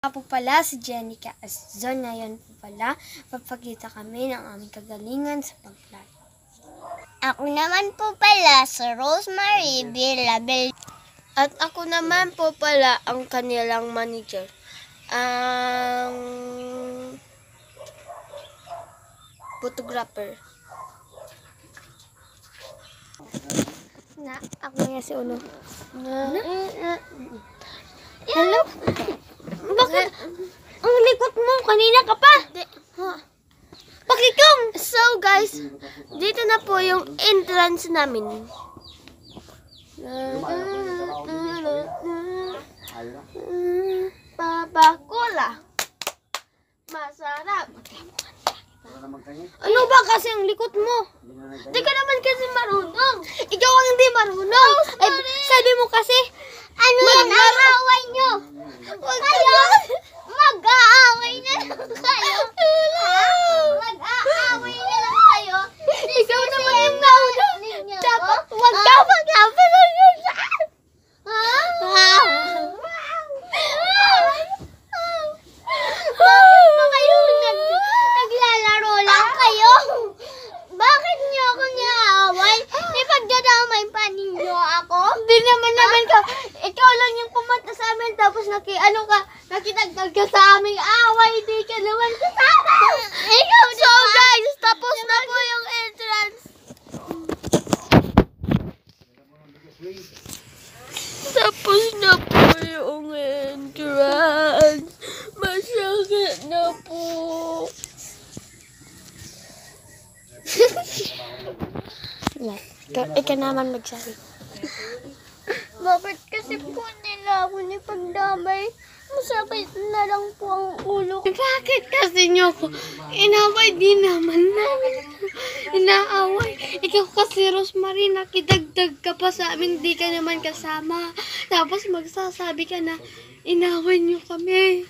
Po pala si Jenica Azon. Ngayon po pala, papakita kami ng aming kagalingan sa pagplay. Ako naman po pala si Rosemary Vilabel. At ako naman po pala ang kanilang manager. Ang photographer. Ako nga si Uno. Hello? Bakit? Ang likot mo, kanina ka pa. Pakikong! So guys, dito na po yung entrance namin. Papakola. Masarap. Ano ba kasi ang likot mo? Di ka naman kasi marunong. Ikaw ang hindi marunong. Ay, sabi mo kasi, ano yan ang away nyo? Kayo, mag-aaway na lang kayo. Mag-aaway na lang kayo. Ikaw naman yung nauna. Dapat, wag daw mag-aaway na yun. Bakit ba kayo naglalaro lang kayo? Bakit niyo ako niyaaway? Ipagdadamay pa ninyo ako? Hindi naman ka. Ikaw lang yung pumunta sa amin tapos nakitagtag ka sa aming away. Di ka naman kasama. Ikaw So guys, tapos na po yung entrance. Tapos na po yung entrance. Masakit na po. Ikaw naman magsabi. Bakit kasi po nila ako nipagdamay? Masakit na lang po ang ulo ko. Bakit kasi nyo ko inaway? Di naman namin inaaway. Ikaw kasi Rosemary, nakidagdag ka pa sa amin, di ka naman kasama. Tapos magsasabi ka na inaway nyo kami.